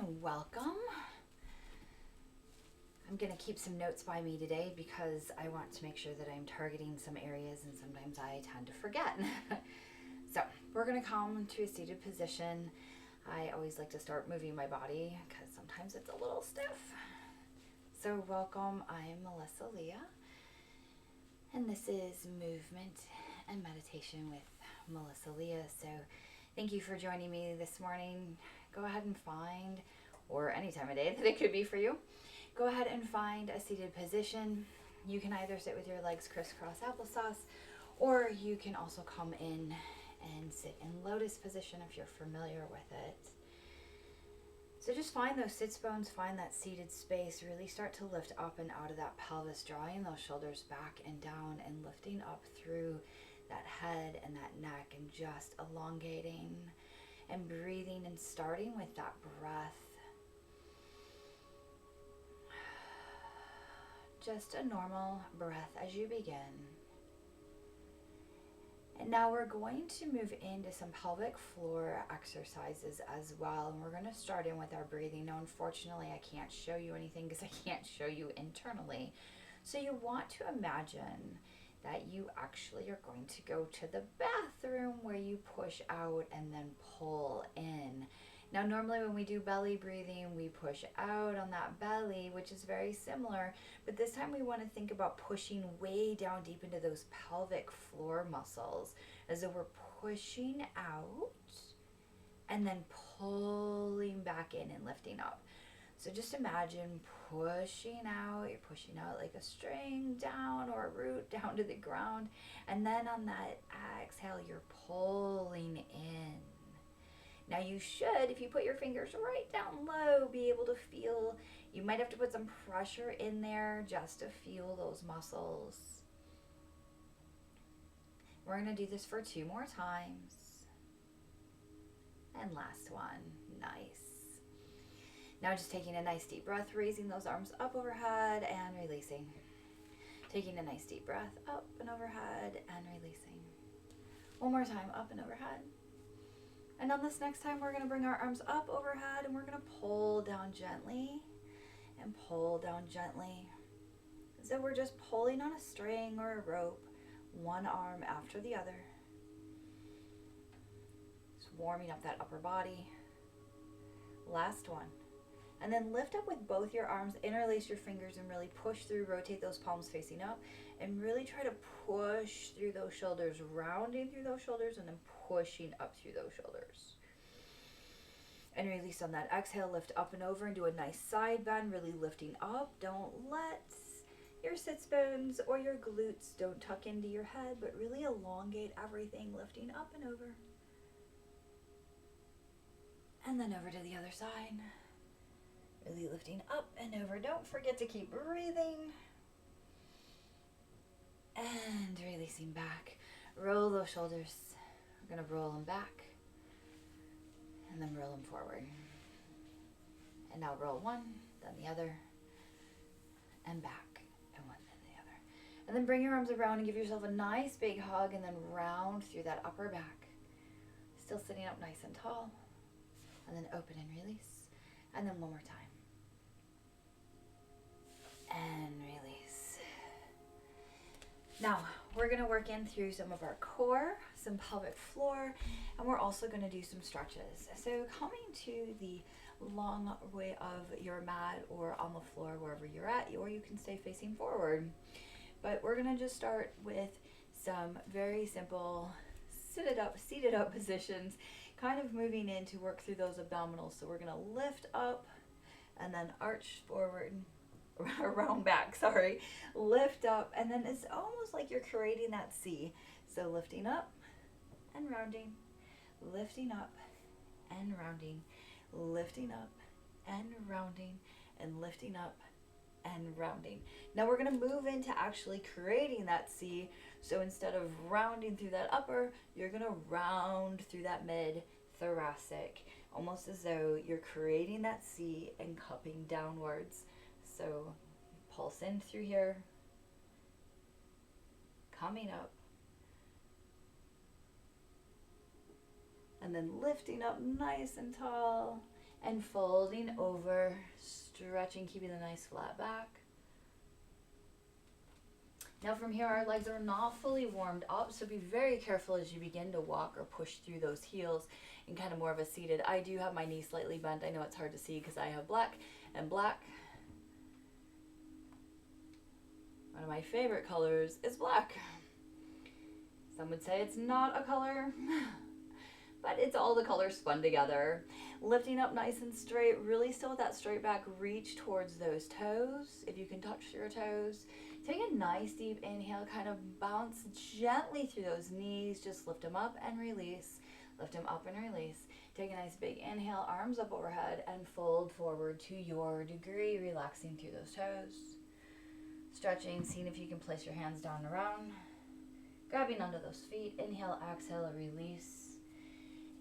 and welcome. I'm going to keep some notes by me today because I want to make sure that I'm targeting some areas and sometimes I tend to forget. So we're going to come to a seated position. I always like to start moving my body because sometimes it's a little stiff. So welcome, I'm Melissa Leah, and this is Movement and Meditation with Melissa Leah. So thank you for joining me this morning. Go ahead and find, or any time of day that it could be for you, go ahead and find a seated position. You can either sit with your legs crisscross applesauce, or you can also come in and sit in lotus position if you're familiar with it. So just find those sits bones, find that seated space, really start to lift up and out of that pelvis, drawing those shoulders back and down and lifting up through that head and that neck and just elongating and breathing and starting with that breath. Just a normal breath as you begin. And now we're going to move into some pelvic floor exercises as well. And we're going to start in with our breathing. Now, unfortunately, I can't show you anything because I can't show you internally. So you want to imagine that you actually are going to go to the bathroom where you push out and then pull in. Now, normally when we do belly breathing, we push out on that belly, which is very similar, but this time we want to think about pushing way down deep into those pelvic floor muscles, as though we're pushing out and then pulling back in and lifting up. So just imagine pushing out, you're pushing out like a string down or a root down to the ground, and then on that exhale, you're pulling in. Now you should, if you put your fingers right down low, be able to feel, you might have to put some pressure in there just to feel those muscles. We're going to do this for 2 more times. And last one, nice. Now just taking a nice deep breath, raising those arms up overhead and releasing. Taking a nice deep breath up and overhead and releasing. One more time, up and overhead. And on this next time, we're going to bring our arms up overhead and we're going to pull down gently and pull down gently. So we're just pulling on a string or a rope, one arm after the other. Just warming up that upper body. Last one. And then lift up with both your arms, interlace your fingers and really push through, rotate those palms facing up and really try to push through those shoulders, rounding through those shoulders and then pushing up through those shoulders. And release on that exhale, lift up and over and do a nice side bend, really lifting up. Don't let your sits bones or your glutes don't tuck into your head, but really elongate everything, lifting up and over. And then over to the other side. Really lifting up and over. Don't forget to keep breathing. And releasing back. Roll those shoulders. We're going to roll them back. And then roll them forward. And now roll one, then the other. And back. And one, then the other. And then bring your arms around and give yourself a nice big hug. And then round through that upper back. Still sitting up nice and tall. And then open and release. And then one more time. And release. Now, we're going to work in through some of our core, some pelvic floor, and we're also going to do some stretches. So coming to the long way of your mat or on the floor, wherever you're at, or you can stay facing forward. But we're going to just start with some very simple seated up positions, kind of moving in to work through those abdominals. So we're going to lift up and then arch forward. Around back, sorry. Lift up, and then it's almost like you're creating that C. So lifting up and rounding, lifting up and rounding, lifting up and rounding, and lifting up and rounding. Now we're going to move into actually creating that C. So instead of rounding through that upper, you're going to round through that mid thoracic, almost as though you're creating that C and cupping downwards. So pulse in through here, coming up, and then lifting up nice and tall and folding over, stretching, keeping the nice flat back. Now from here, our legs are not fully warmed up, so be very careful as you begin to walk or push through those heels in kind of more of a seated. I do have my knee slightly bent. I know it's hard to see because I have black and black. One of my favorite colors is black. Some would say it's not a color, but it's all the colors spun together. Lifting up nice and straight, really still with that straight back, reach towards those toes. If you can touch your toes, take a nice deep inhale, kind of bounce gently through those knees, just lift them up and release, lift them up and release. Take a nice big inhale, arms up overhead, and fold forward to your degree, relaxing through those toes. Stretching, seeing if you can place your hands down and around. Grabbing under those feet, inhale, exhale, release.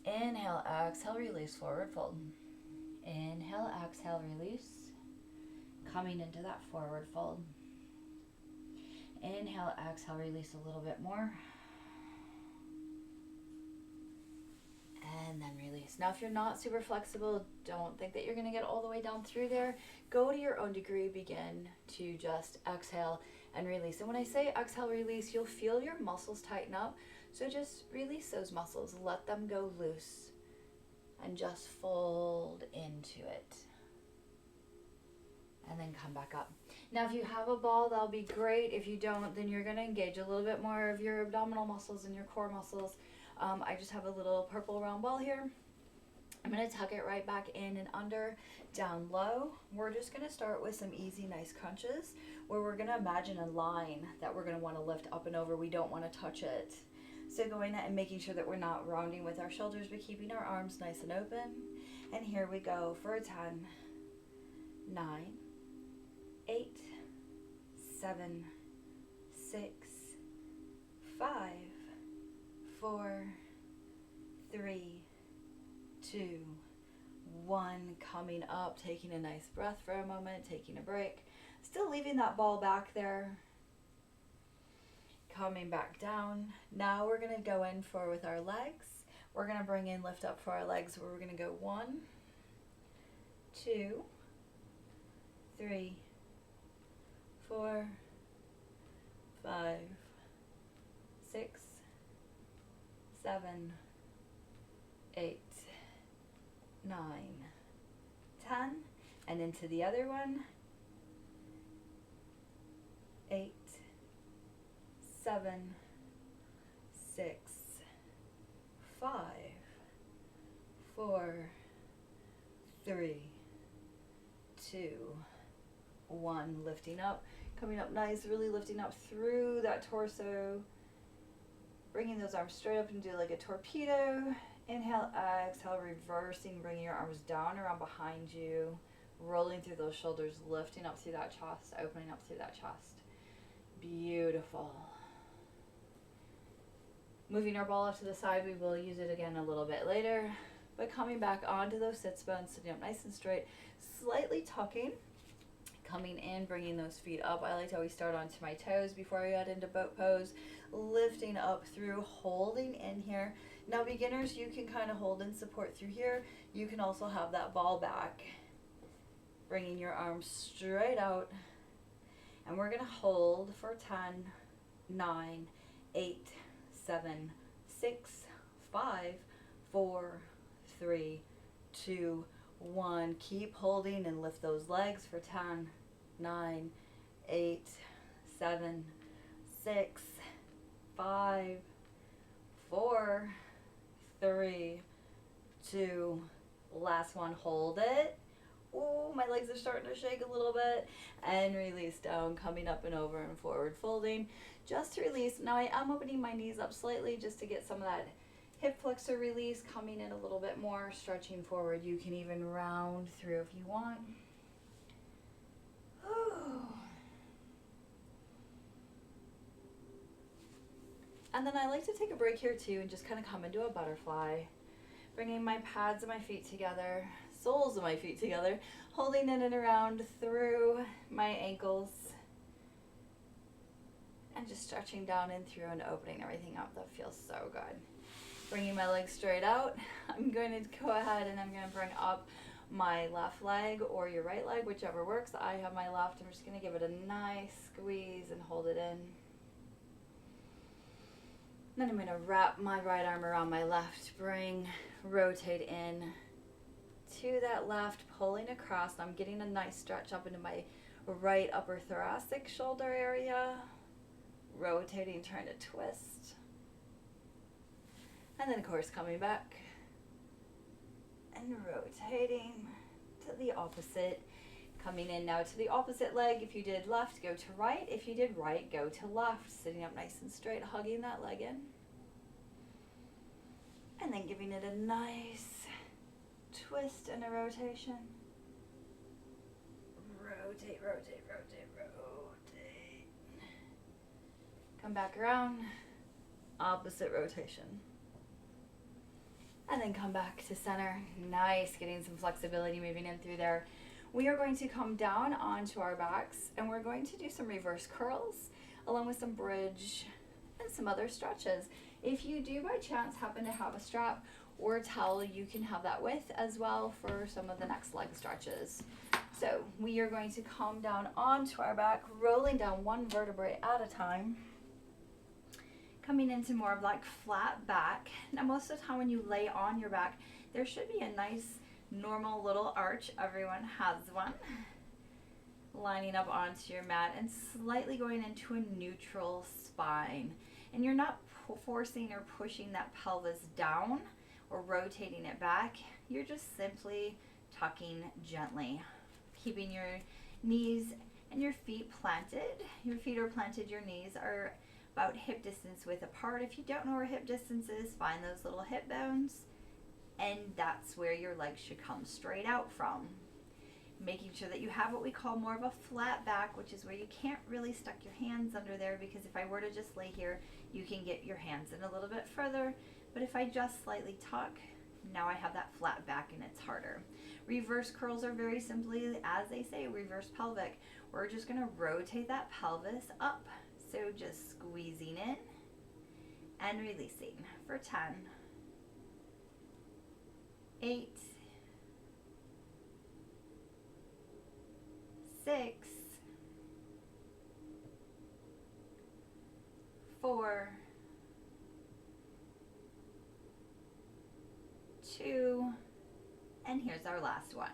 Inhale, exhale, release, forward fold. Inhale, exhale, release. Coming into that forward fold. Inhale, exhale, release a little bit more. And then release. Now, if you're not super flexible, don't think that you're going to get all the way down through there. Go to your own degree, begin to just exhale and release. And when I say exhale, release, you'll feel your muscles tighten up. So just release those muscles, let them go loose, and just fold into it. And then come back up. Now, if you have a ball, that'll be great. If you don't, then you're going to engage a little bit more of your abdominal muscles and your core muscles. I just have a little purple round ball here. I'm going to tuck it right back in and under, down low. We're just going to start with some easy, nice crunches where we're going to imagine a line that we're going to want to lift up and over. We don't want to touch it. So going and making sure that we're not rounding with our shoulders, but keeping our arms nice and open. And here we go for a 10, 9, 8, 7, 6, 5, 4, 3, 2, 1. Coming up, taking a nice breath for a moment, taking a break. Still leaving that ball back there. Coming back down. Now we're going to go in for with our legs. We're going to bring in lift up for our legs where we're going to go 1, 2, 3, 4, 5, 6, 7, 8, 9, 10, and into the other one. 8, 7, 6, 5, 4, 3, 2, 1. Lifting up, coming up nice, really lifting up through that torso. Bringing those arms straight up and do like a torpedo. Inhale, exhale, reversing, bringing your arms down around behind you. Rolling through those shoulders, lifting up through that chest, opening up through that chest. Beautiful. Moving our ball off to the side, we will use it again a little bit later. But coming back onto those sits bones, sitting up nice and straight, slightly tucking. Coming in, bringing those feet up. I like to always start onto my toes before I get into boat pose. Lifting up through, holding in here. Now beginners, you can kind of hold and support through here. You can also have that ball back. Bringing your arms straight out. And we're going to hold for 10, 9, 8, 7, 6, 5, 4, 3, 2, 1. Keep holding and lift those legs for 10, 9, 8, 7, 6, 5, 4, 3, 2. Last one. Hold it. Oh, my legs are starting to shake a little bit. And release down, coming up and over and forward folding. Just to release. Now I am opening my knees up slightly just to get some of that hip flexor release, coming in a little bit more, stretching forward. You can even round through if you want. And then I like to take a break here too and just kind of come into a butterfly. Bringing my pads of my feet together, soles of my feet together, holding in and around through my ankles. And just stretching down and through and opening everything up. That feels so good. Bringing my legs straight out. I'm going to go ahead and I'm going to bring up my left leg or your right leg, whichever works. I have my left. I'm just going to give it a nice squeeze and hold it in. Then I'm going to wrap my right arm around my left, rotate in to that left, pulling across. I'm getting a nice stretch up into my right upper thoracic shoulder area, rotating, trying to twist. And then of course coming back and rotating to the opposite. Coming in now to the opposite leg. If you did left, go to right. If you did right, go to left. Sitting up nice and straight, hugging that leg in. And then giving it a nice twist and a rotation. Rotate, rotate, rotate, rotate. Come back around. Opposite rotation. And then come back to center. Nice, getting some flexibility moving in through there. We are going to come down onto our backs and we're going to do some reverse curls along with some bridge and some other stretches. If you do by chance happen to have a strap or towel, you can have that with as well for some of the next leg stretches. So we are going to come down onto our back, rolling down one vertebrae at a time. Coming into more of like flat back. Now most of the time when you lay on your back, there should be a nice normal little arch. Everyone has one. Lining up onto your mat and slightly going into a neutral spine. And you're not forcing or pushing that pelvis down or rotating it back. You're just simply tucking gently. Keeping your knees and your feet planted. Your feet are planted, your knees are about hip distance width apart. If you don't know where hip distance is, find those little hip bones, and that's where your legs should come straight out from. Making sure that you have what we call more of a flat back, which is where you can't really stuck your hands under there, because if I were to just lay here, you can get your hands in a little bit further, but if I just slightly tuck, now I have that flat back and it's harder. Reverse curls are very simply, as they say, reverse pelvic. We're just going to rotate that pelvis up. So just squeezing in and releasing for 10, 8, 6, 4, 2, and here's our last one.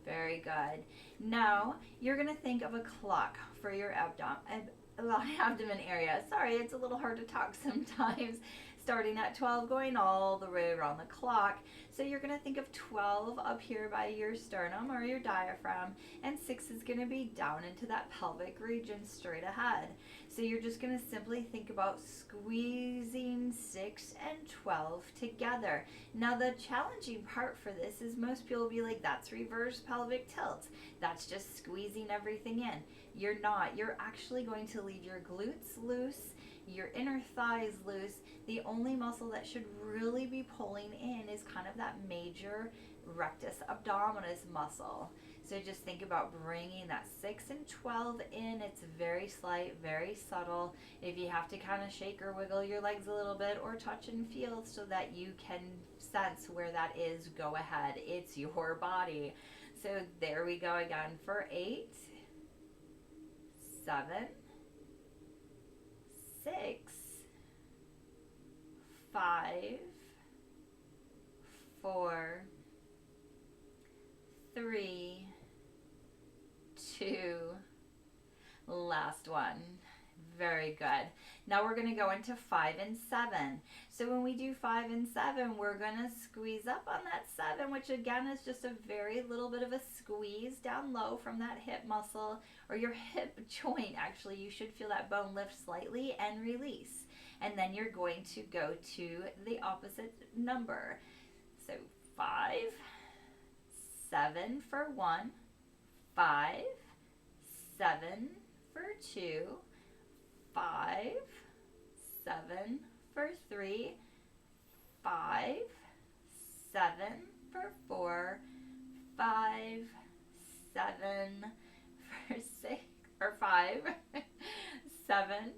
Very good. Now you're going to think of a clock for your abdomen area. Sorry, it's a little hard to talk sometimes. Starting at 12, going all the way around the clock. So you're going to think of 12 up here by your sternum or your diaphragm, and 6 is going to be down into that pelvic region straight ahead. So you're just going to simply think about squeezing 6 and 12 together. Now the challenging part for this is most people will be like, that's reverse pelvic tilt. That's just squeezing everything in. You're not. You're actually going to leave your glutes loose, your inner thighs loose. The only muscle that should really be pulling in is kind of that major rectus abdominis muscle. So just think about bringing that 6 and 12 in. It's very slight, very subtle. If you have to kind of shake or wiggle your legs a little bit or touch and feel so that you can sense where that is, go ahead. It's your body. So there we go again for 8, 7, 6, 5, 4, 3, 2, last one. Very good. Now we're going to go into 5 and 7. So when we do 5 and 7, we're going to squeeze up on that 7, which again is just a very little bit of a squeeze down low from that hip muscle or your hip joint. Actually, you should feel that bone lift slightly and release. And then you're going to go to the opposite number. So 5, 7 for 1, 5, 7 for 2, 5, 7 for 3, 5, 7 for 4, 5, 7 for 6, or 5, 7,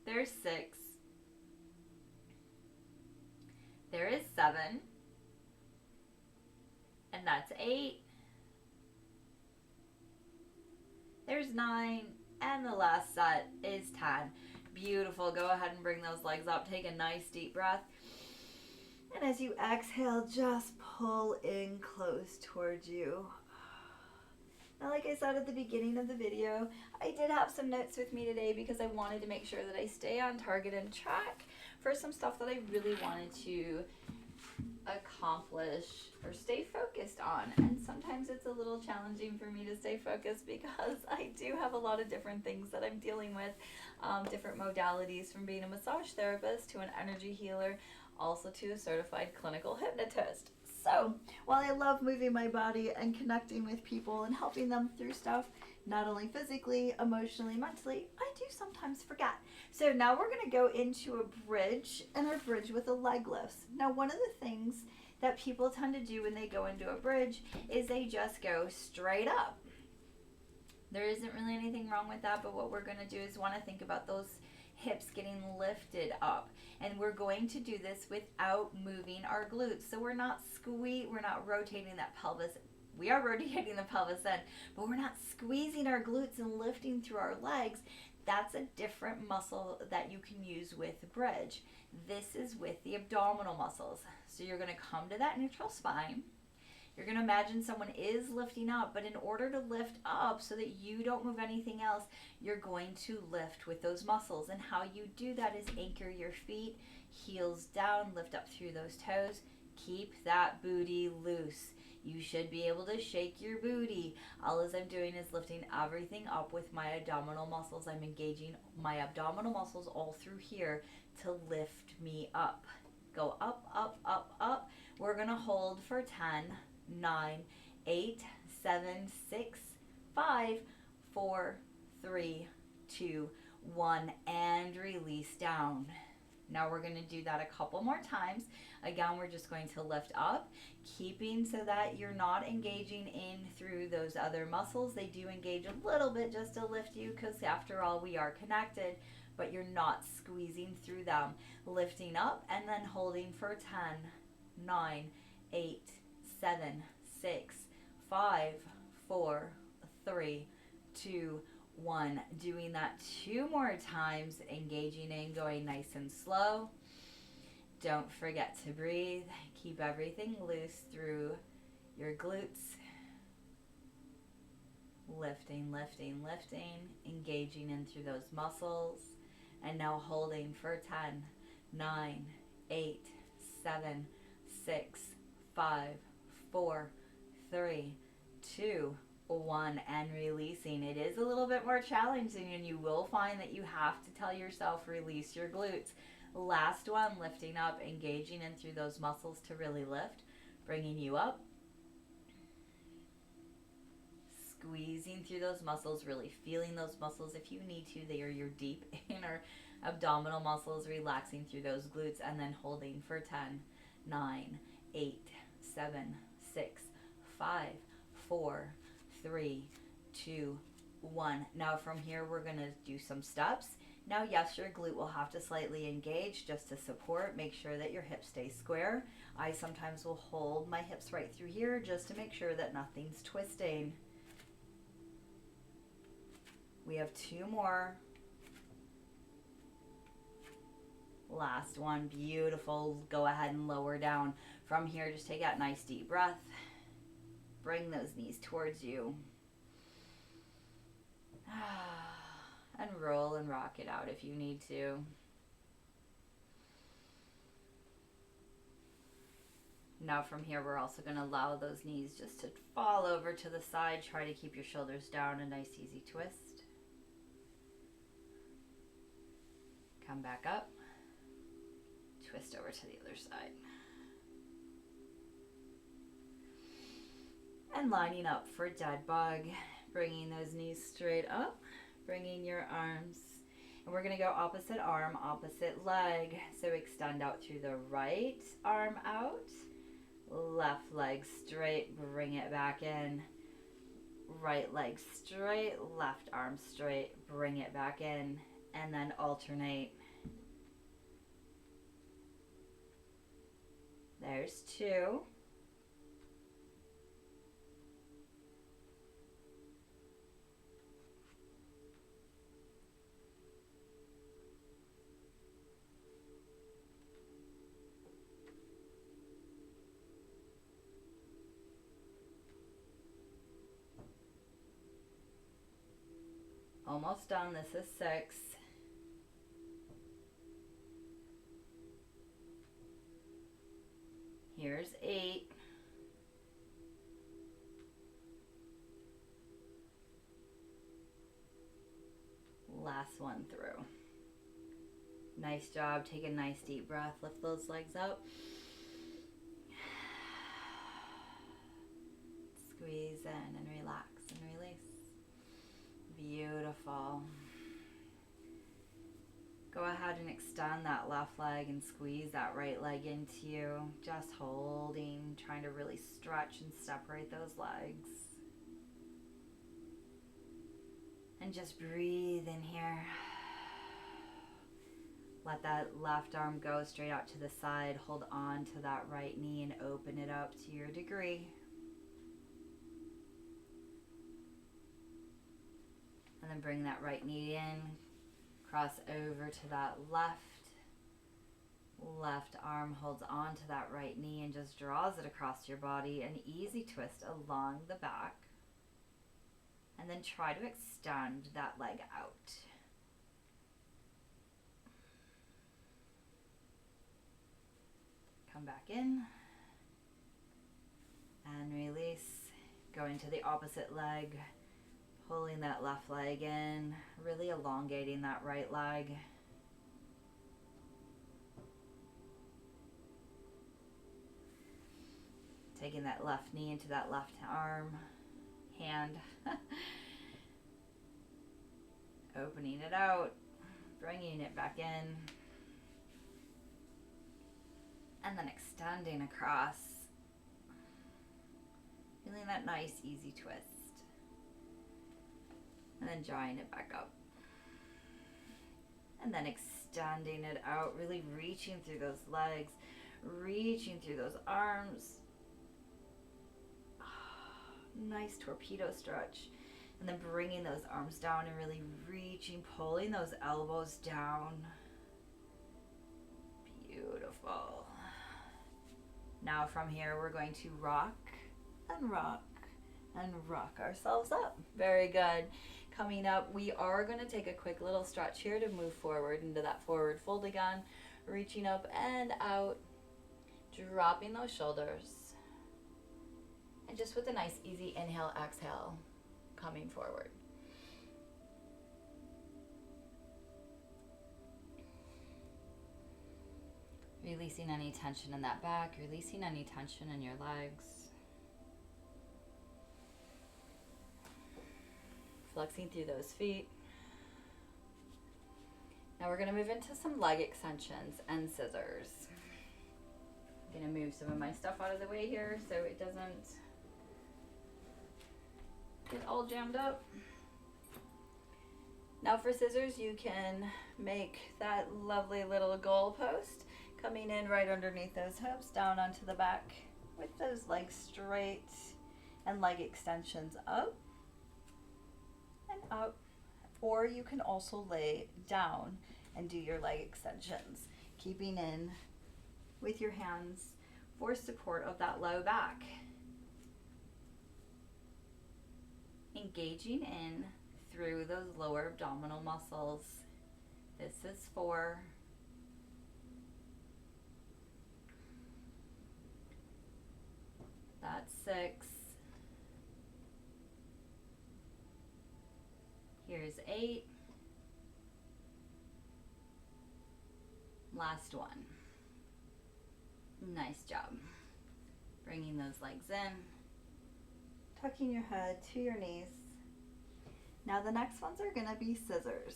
there's 6, there is 7, and that's 8, is 9, and the last set is 10. Beautiful. Go ahead and bring those legs up. Take a nice deep breath. And as you exhale, just pull in close towards you. Now, like I said at the beginning of the video, I did have some notes with me today because I wanted to make sure that I stay on target and track for some stuff that I really wanted to accomplish or stay focused on. And sometimes it's a little challenging for me to stay focused because I do have a lot of different things that I'm dealing with, different modalities, from being a massage therapist to an energy healer, also to a certified clinical hypnotist. So while I love moving my body and connecting with people and helping them through stuff, not only physically, emotionally, mentally, I do sometimes forget. So now we're going to go into a bridge, and a bridge with a leg lifts. Now, one of the things that people tend to do when they go into a bridge is they just go straight up. There isn't really anything wrong with that, but what we're going to do is want to think about those hips getting lifted up, and we're going to do this without moving our glutes. So we're not rotating that pelvis. We are rotating the pelvis in, but we're not squeezing our glutes and lifting through our legs. That's a different muscle that you can use with the bridge. This is with the abdominal muscles. So you're going to come to that neutral spine. You're going to imagine someone is lifting up, but in order to lift up so that you don't move anything else, you're going to lift with those muscles. And how you do that is anchor your feet, heels down, lift up through those toes. Keep that booty loose. You should be able to shake your booty. All as I'm doing is lifting everything up with my abdominal muscles. I'm engaging my abdominal muscles all through here to lift me up. Go up, up, up, up. We're going to hold for 10, 9, 8, 7, 6, 5, 4, 3, 2, 1, and release down. Now we're going to do that a couple more times. Again, we're just going to lift up, keeping so that you're not engaging in through those other muscles. They do engage a little bit just to lift you because after all, we are connected, but you're not squeezing through them. Lifting up and then holding for 10, 9, 8, 7, 6, 5, 4, 3, 2, 1. Doing that 2 more times, engaging in, going nice and slow. Don't forget to breathe. Keep everything loose through your glutes. Lifting, lifting, lifting, engaging in through those muscles. And now holding for 10, 9, 8, 7, 6, 5, 4, 3, 2, 1, and releasing. It is a little bit more challenging, and you will find that you have to tell yourself, release your glutes. Last one, lifting up, engaging in through those muscles to really lift, bringing you up. Squeezing through those muscles, really feeling those muscles if you need to. They are your deep inner abdominal muscles, relaxing through those glutes, and then holding for 10, 9, 8, 7, 6, 5, 4, 3, 2, 1. Now from here, we're going to do some steps. Now, yes, your glute will have to slightly engage just to support. Make sure that your hips stay square. I sometimes will hold my hips right through here just to make sure that nothing's twisting. We have 2 more. Last one. Beautiful. Go ahead and lower down. From here, just take that nice deep breath. Bring those knees towards you. And roll and rock it out if you need to. Now from here, we're also going to allow those knees just to fall over to the side. Try to keep your shoulders down, a nice easy twist. Come back up. Twist over to the other side. And lining up for dead bug. Bringing those knees straight up. Bringing your arms. And we're going to go opposite arm, opposite leg. So extend out through the right arm out. Left leg straight. Bring it back in. Right leg straight. Left arm straight. Bring it back in. And then alternate. There's 2. Almost done. This is 6. Here's 8. Last one through. Nice job. Take a nice deep breath. Lift those legs up. Squeeze in and relax and release. Beautiful. Go ahead and extend that left leg and squeeze that right leg into you. Just holding, trying to really stretch and separate those legs. And just breathe in here. Let that left arm go straight out to the side. Hold on to that right knee and open it up to your degree. And then bring that right knee in. Cross over to that left. Left arm holds on to that right knee and just draws it across your body. An easy twist along the back. And then try to extend that leg out. Come back in. And release. Going to the opposite leg. Pulling that left leg in. Really elongating that right leg. Taking that left knee into that left arm. Hand. Opening it out. Bringing it back in. And then extending across. Feeling that nice, easy twist. And then drawing it back up. And then extending it out, really reaching through those legs, reaching through those arms. Nice torpedo stretch. And then bringing those arms down and really reaching, pulling those elbows down. Beautiful. Now from here, we're going to rock and rock and rock ourselves up. Very good. Coming up, we are going to take a quick little stretch here to move forward into that forward fold again. Reaching up and out, dropping those shoulders. And just with a nice easy inhale, exhale, coming forward. Releasing any tension in that back, releasing any tension in your legs. Flexing through those feet. Now we're going to move into some leg extensions and scissors. I'm going to move some of my stuff out of the way here so it doesn't get all jammed up. Now for scissors, you can make that lovely little goal post coming in right underneath those hips, down onto the back with those legs straight and leg extensions up and up. Or you can also lay down and do your leg extensions, keeping in with your hands for support of that low back. Engaging in through those lower abdominal muscles. This is 4. That's 6. Here's 8. Last one. Nice job. Bringing those legs in. Tucking your head to your knees. Now the next ones are going to be scissors.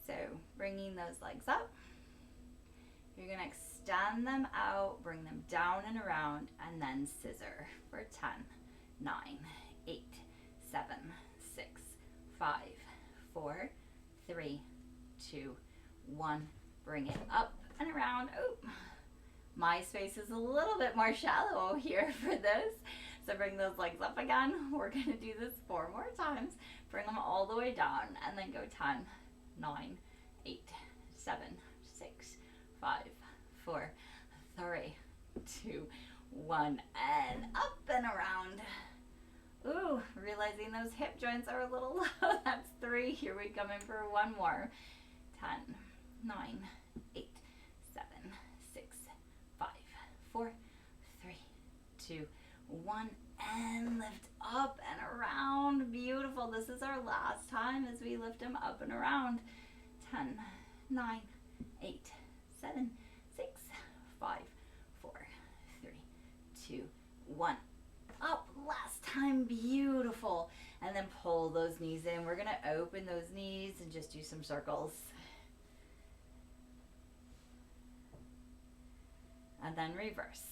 So bringing those legs up. You're going to extend them out, bring them down and around, and then scissor for 10, 9, 8, 7, 6, 5, 4, 3, 2, 1. Bring it up and around. Oh, my space is a little bit more shallow here for this. So bring those legs up again. We're going to do this 4 more times. Bring them all the way down and then go 10, 9, 8, 7, 6, 5, 4, 3, 2, 1, and up and around. Ooh, realizing those hip joints are a little low. That's 3. Here we come in for one more. 10, 9, 8, 7, 6, 5, 4, 3, 2, 1. And lift up and around. Beautiful. This is our last time as we lift them up and around. 10, 9, 8, 7, 6, 5, 4, 3, 2, 1. Up. Last time. Beautiful. And then pull those knees in. We're going to open those knees and just do some circles. And then reverse.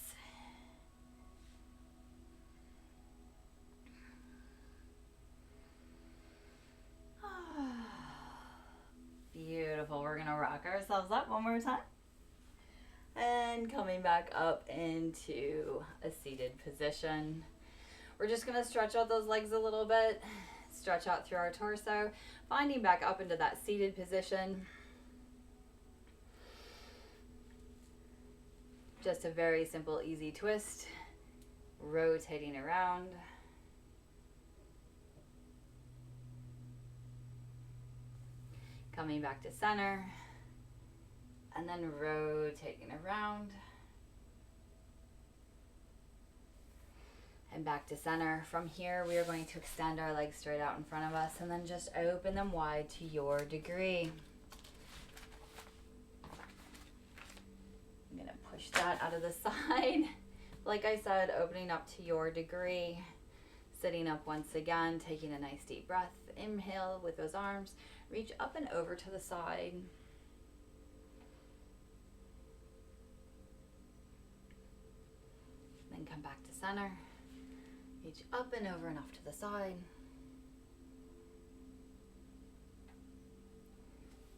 Beautiful. We're going to rock ourselves up one more time. And coming back up into a seated position. We're just going to stretch out those legs a little bit. Stretch out through our torso. Finding back up into that seated position. Just a very simple, easy twist. Rotating around. Coming back to center, and then rotating around, and back to center. From here, we are going to extend our legs straight out in front of us, and then just open them wide to your degree. I'm going to push that out of the side. Like I said, opening up to your degree. Sitting up once again, taking a nice deep breath. Inhale with those arms. Reach up and over to the side. Then come back to center. Reach up and over and off to the side.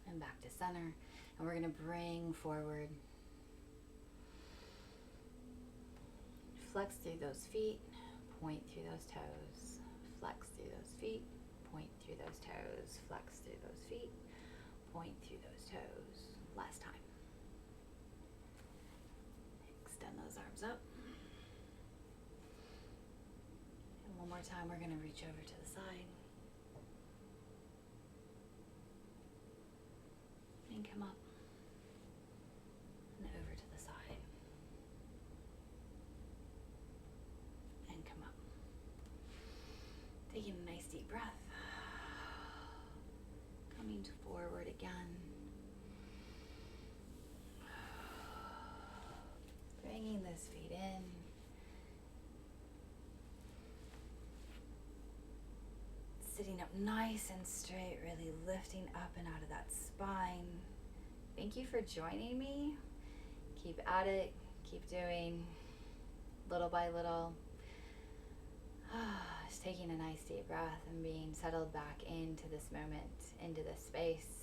And back to center. And we're going to bring forward. Flex through those feet. Point through those toes. Flex through those feet. Point through those toes, flex through those feet, point through those toes. Last time. Extend those arms up. And one more time, we're going to reach over to the side. And come up. And over to the side. And come up. Taking a nice deep breath. Coming forward again. Bringing those feet in. Sitting up nice and straight, really lifting up and out of that spine. Thank you for joining me. Keep at it, keep doing, little by little. Just taking a nice deep breath and being settled back into this moment, into this space.